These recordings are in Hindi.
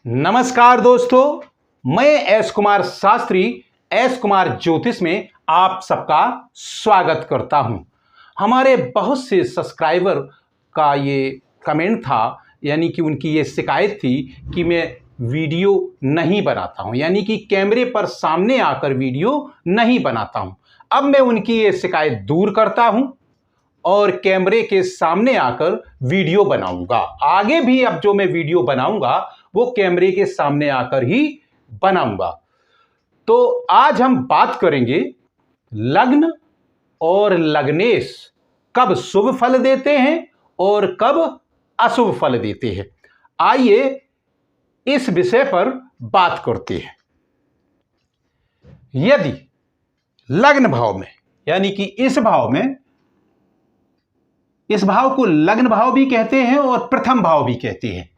नमस्कार दोस्तों, मैं एस कुमार शास्त्री एस कुमार ज्योतिष में आप सबका स्वागत करता हूं। हमारे बहुत से सब्सक्राइबर का ये कमेंट था, यानी कि उनकी ये शिकायत थी कि मैं वीडियो नहीं बनाता हूं, यानी कि कैमरे पर सामने आकर वीडियो नहीं बनाता हूं। अब मैं उनकी ये शिकायत दूर करता हूं और कैमरे के सामने आकर वीडियो बनाऊंगा। आगे भी अब जो मैं वीडियो बनाऊंगा वो कैमरे के सामने आकर ही बनाऊंगा। तो आज हम बात करेंगे लग्न और लग्नेश कब शुभ फल देते हैं और कब अशुभ फल देते हैं। आइए इस विषय पर बात करते हैं। यदि लग्न भाव में, यानी कि इस भाव को लग्न भाव भी कहते हैं और प्रथम भाव भी कहते हैं।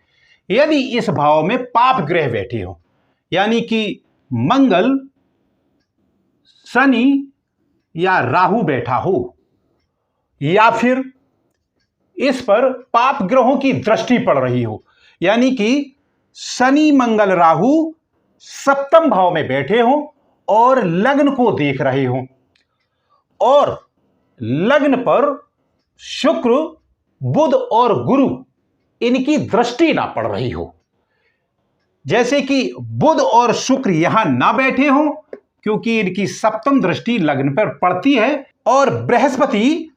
यदि इस भाव में पाप ग्रह बैठे हो, यानी कि मंगल, शनि या राहु बैठा हो, या फिर इस पर पाप ग्रहों की दृष्टि पड़ रही हो, यानी कि शनि मंगल राहु सप्तम भाव में बैठे हो और लग्न को देख रहे हो, और लग्न पर शुक्र बुध और गुरु इनकी दृष्टि ना पड़ रही हो। जैसे कि बुध और शुक्र यहां ना बैठे हो क्योंकि इनकी सप्तम दृष्टि लग्न पर पड़ती है, और बृहस्पति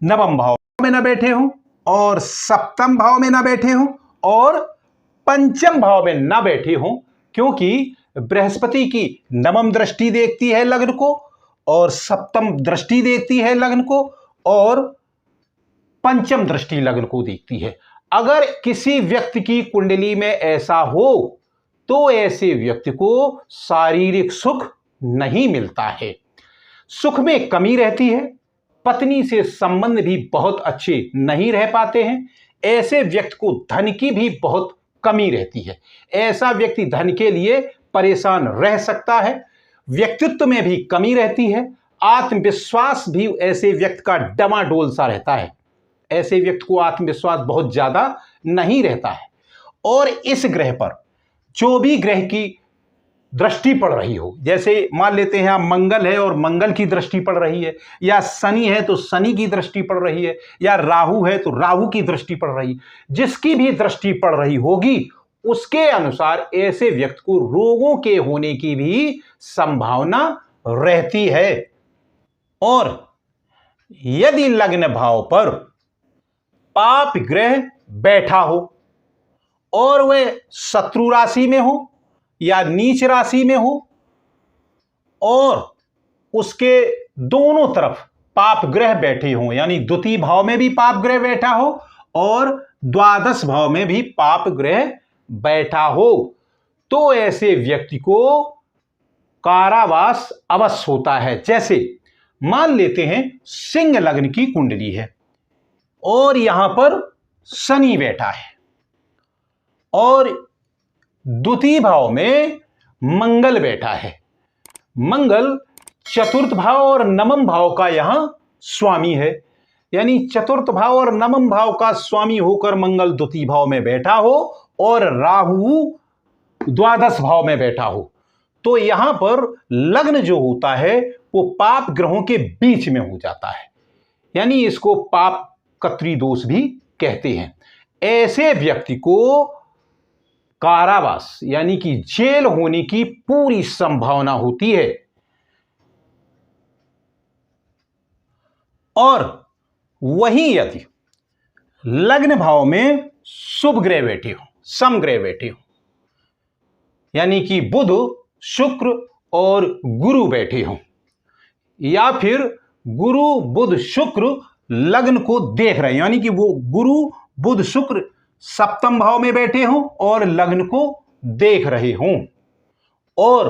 नवम भाव में ना बैठे हो और सप्तम भाव में ना बैठे हो और पंचम भाव में ना बैठे हो, क्योंकि बृहस्पति की नवम दृष्टि देखती है लग्न को और सप्तम दृष्टि देखती है लग्न को और पंचम दृष्टि लग्न को देखती है। अगर किसी व्यक्ति की कुंडली में ऐसा हो तो ऐसे व्यक्ति को शारीरिक सुख नहीं मिलता है, सुख में कमी रहती है, पत्नी से संबंध भी बहुत अच्छे नहीं रह पाते हैं। ऐसे व्यक्ति को धन की भी बहुत कमी रहती है, ऐसा व्यक्ति धन के लिए परेशान रह सकता है। व्यक्तित्व में भी कमी रहती है, आत्मविश्वास भी ऐसे व्यक्ति का डमाडोल सा रहता है, ऐसे व्यक्ति को आत्मविश्वास बहुत ज्यादा नहीं रहता है। और इस ग्रह पर जो भी ग्रह की दृष्टि पड़ रही हो, जैसे मान लेते हैं मंगल है और मंगल की दृष्टि पड़ रही है, या शनि है तो शनि की दृष्टि पड़ रही है, या राहु है तो राहु की दृष्टि पड़ रही है, जिसकी भी दृष्टि पड़ रही होगी उसके अनुसार ऐसे व्यक्ति को रोगों के होने की भी संभावना रहती है। और यदि लग्न भाव पर पाप ग्रह बैठा हो और वह शत्रु राशि में हो या नीच राशि में हो और उसके दोनों तरफ पाप ग्रह बैठे हों, यानी द्वितीय भाव में भी पाप ग्रह बैठा हो और द्वादश भाव में भी पाप ग्रह बैठा हो, तो ऐसे व्यक्ति को कारावास अवश्य होता है। जैसे मान लेते हैं सिंह लग्न की कुंडली है और यहां पर शनि बैठा है और द्वितीय भाव में मंगल बैठा है। मंगल चतुर्थ भाव और नवम भाव का यहां स्वामी है, यानी चतुर्थ भाव और नवम भाव का स्वामी होकर मंगल द्वितीय भाव में बैठा हो और राहु द्वादश भाव में बैठा हो, तो यहां पर लग्न जो होता है वो पाप ग्रहों के बीच में हो जाता है, यानी इसको पाप कत्री दोष भी कहते हैं। ऐसे व्यक्ति को कारावास यानी कि जेल होने की पूरी संभावना होती है। और वहीं यदि लग्न भाव में शुभ ग्रह बैठे हो, सम ग्रह बैठे हो, यानी कि बुध शुक्र और गुरु बैठे हो, या फिर गुरु बुध शुक्र लग्न को देख रहे हैं, यानी कि वो गुरु बुध शुक्र सप्तम भाव में बैठे हों और लग्न को देख रहे हों, और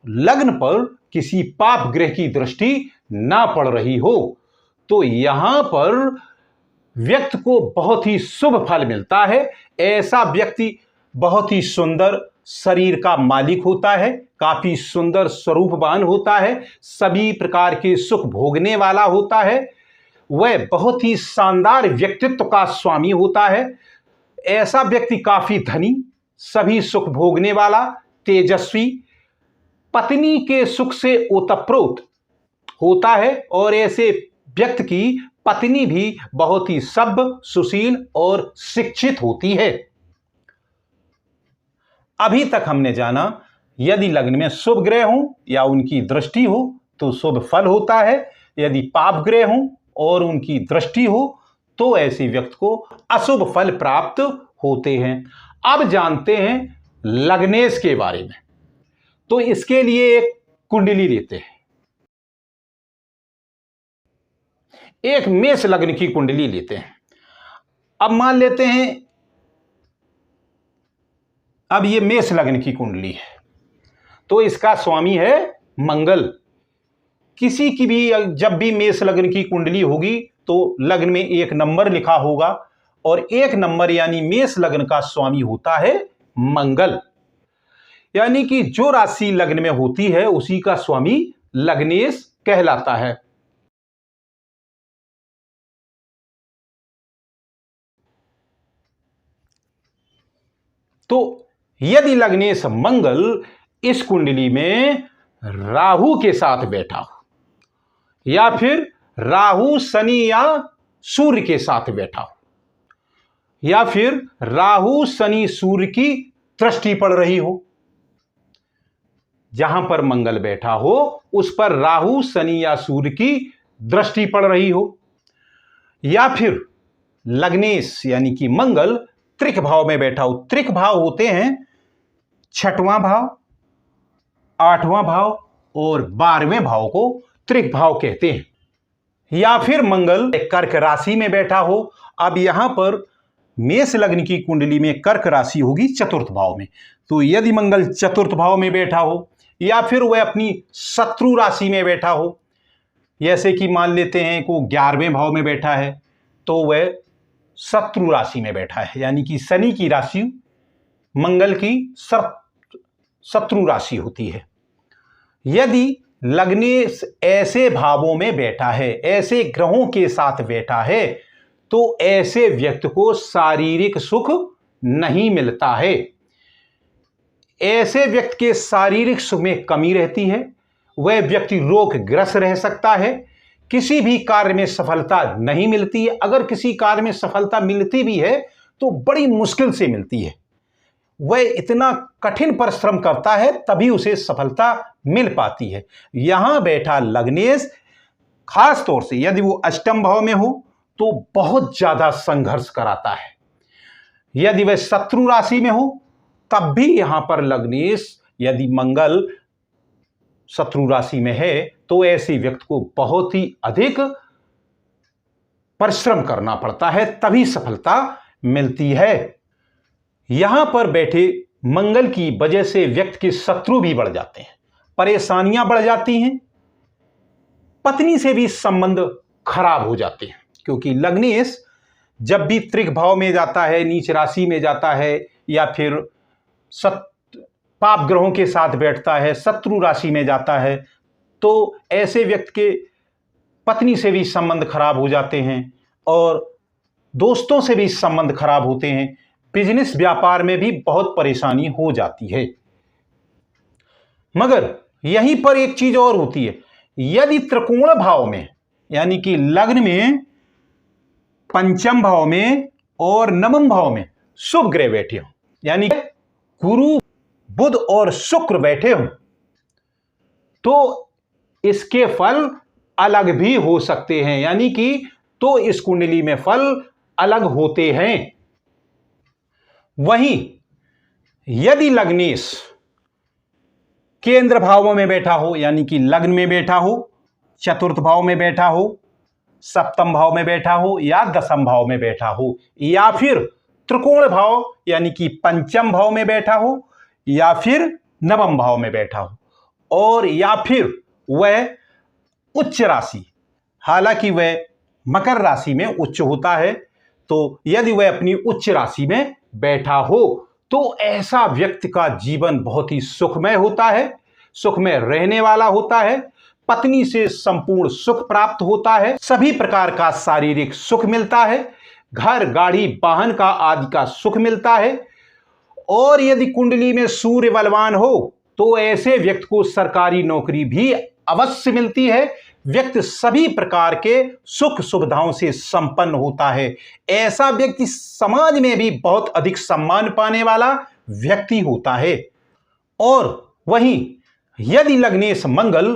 लग्न पर किसी पाप ग्रह की दृष्टि ना पड़ रही हो, तो यहां पर व्यक्ति को बहुत ही शुभ फल मिलता है। ऐसा व्यक्ति बहुत ही सुंदर शरीर का मालिक होता है, काफी सुंदर स्वरूपवान होता है, सभी प्रकार के सुख भोगने वाला होता है, वह बहुत ही शानदार व्यक्तित्व का स्वामी होता है। ऐसा व्यक्ति काफी धनी, सभी सुख भोगने वाला, तेजस्वी, पत्नी के सुख से ओतप्रोत होता है और ऐसे व्यक्ति की पत्नी भी बहुत ही सभ्य, सुशील और शिक्षित होती है। अभी तक हमने जाना यदि लग्न में शुभ ग्रह हो या उनकी दृष्टि हो तो शुभ फल होता है, यदि पाप ग्रह हो और उनकी दृष्टि हो तो ऐसे व्यक्ति को अशुभ फल प्राप्त होते हैं। अब जानते हैं लग्नेश के बारे में। तो इसके लिए एक कुंडली लेते हैं। एक मेष लग्न की कुंडली लेते हैं। अब मान लेते हैं अब ये मेष लग्न की कुंडली है तो इसका स्वामी है मंगल। किसी की भी जब भी मेष लग्न की कुंडली होगी तो लग्न में एक नंबर लिखा होगा और एक नंबर यानी मेष लग्न का स्वामी होता है मंगल। यानी कि जो राशि लग्न में होती है उसी का स्वामी लग्नेश कहलाता है। तो यदि लग्नेश मंगल इस कुंडली में राहु के साथ बैठा हो या फिर राहु शनि या सूर्य के साथ बैठा हो या फिर राहु शनि सूर्य की दृष्टि पड़ रही हो, जहां पर मंगल बैठा हो उस पर राहु शनि या सूर्य की दृष्टि पड़ रही हो, या फिर लग्नेश यानी कि मंगल त्रिक भाव में बैठा हो। त्रिक भाव होते हैं छठवां भाव, आठवां भाव और 12वें भाव को त्रिक भाव कहते हैं। या फिर मंगल कर्क राशि में बैठा हो। अब यहां पर मेष लग्न की कुंडली में कर्क राशि होगी चतुर्थ भाव में, तो यदि मंगल चतुर्थ भाव में बैठा हो या फिर वह अपनी शत्रु राशि में बैठा हो, जैसे कि मान लेते हैं को 11वें भाव में बैठा है तो वह शत्रु राशि में बैठा है, यानी कि शनि की राशि मंगल की शत्रु राशि होती है। यदि लग्नेश ऐसे भावों में बैठा है, ऐसे ग्रहों के साथ बैठा है तो ऐसे व्यक्ति को शारीरिक सुख नहीं मिलता है। ऐसे व्यक्ति के शारीरिक सुख में कमी रहती है, वह व्यक्ति रोगग्रस्त रह सकता है, किसी भी कार्य में सफलता नहीं मिलती है। अगर किसी कार्य में सफलता मिलती भी है तो बड़ी मुश्किल से मिलती है, वह इतना कठिन परिश्रम करता है तभी उसे सफलता मिल पाती है। यहां बैठा लग्नेश खास तौर से यदि वो अष्टम भाव में हो तो बहुत ज्यादा संघर्ष कराता है। यदि वह शत्रु राशि में हो तब भी यहां पर लग्नेश यदि मंगल शत्रु राशि में है तो ऐसे व्यक्ति को बहुत ही अधिक परिश्रम करना पड़ता है तभी सफलता मिलती है। यहां पर बैठे मंगल की वजह से व्यक्ति के शत्रु भी बढ़ जाते हैं, परेशानियां बढ़ जाती हैं, पत्नी से भी संबंध खराब हो जाते हैं, क्योंकि लग्नेश जब भी त्रिक भाव में जाता है, नीच राशि में जाता है या फिर पाप ग्रहों के साथ बैठता है, शत्रु राशि में जाता है, तो ऐसे व्यक्ति के पत्नी से भी संबंध खराब हो जाते हैं और दोस्तों से भी संबंध खराब होते हैं, बिजनेस व्यापार में भी बहुत परेशानी हो जाती है। मगर यहीं पर एक चीज और होती है, यदि त्रिकोण भाव में यानी कि लग्न में पंचम भाव में और नवम भाव में शुभ ग्रह बैठे हो, यानी गुरु बुध और शुक्र बैठे हो, तो इसके फल अलग भी हो सकते हैं, यानी कि तो इस कुंडली में फल अलग होते हैं। वहीं यदि लग्नेश केंद्र भावों में बैठा हो, यानी कि लग्न में बैठा हो, चतुर्थ भाव में बैठा हो, सप्तम भाव में बैठा हो या दसम भाव में बैठा हो, या फिर त्रिकोण भाव यानी कि पंचम भाव में बैठा हो या फिर नवम भाव में बैठा हो, और या फिर वह उच्च राशि, हालांकि वह मकर राशि में उच्च होता है, तो यदि वह अपनी उच्च राशि में बैठा हो तो ऐसा व्यक्ति का जीवन बहुत ही सुखमय होता है, सुखमय रहने वाला होता है, पत्नी से संपूर्ण सुख प्राप्त होता है, सभी प्रकार का शारीरिक सुख मिलता है, घर गाड़ी वाहन का आदि का सुख मिलता है और यदि कुंडली में सूर्य बलवान हो तो ऐसे व्यक्ति को सरकारी नौकरी भी अवश्य मिलती है। व्यक्ति सभी प्रकार के सुख सुविधाओं से संपन्न होता है। ऐसा व्यक्ति समाज में भी बहुत अधिक सम्मान पाने वाला व्यक्ति होता है। और वहीं यदि लग्नेश मंगल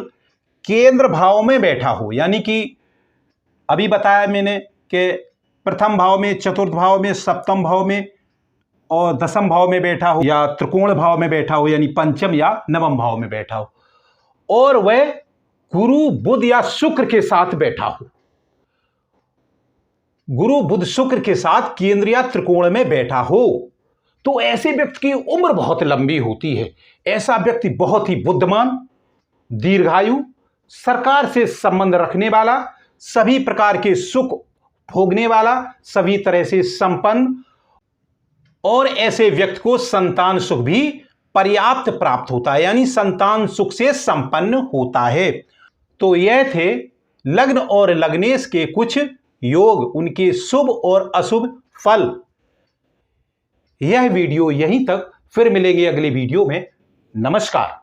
केंद्र भाव में बैठा हो, यानी कि अभी बताया मैंने कि प्रथम भाव में, चतुर्थ भाव में, सप्तम भाव में और दसम भाव में बैठा हो, या त्रिकोण भाव में बैठा हो, यानी पंचम या नवम भाव में बैठा हो, और वह गुरु बुध या शुक्र के साथ बैठा हो, गुरु बुध शुक्र के साथ केंद्र या त्रिकोण में बैठा हो, तो ऐसे व्यक्ति की उम्र बहुत लंबी होती है। ऐसा व्यक्ति बहुत ही बुद्धिमान, दीर्घायु, सरकार से संबंध रखने वाला, सभी प्रकार के सुख भोगने वाला, सभी तरह से संपन्न, और ऐसे व्यक्ति को संतान सुख भी पर्याप्त प्राप्त होता है, यानी संतान सुख से संपन्न होता है। तो यह थे लग्न और लग्नेश के कुछ योग, उनके शुभ और अशुभ फल। यह वीडियो यहीं तक, फिर मिलेंगे अगले वीडियो में। नमस्कार।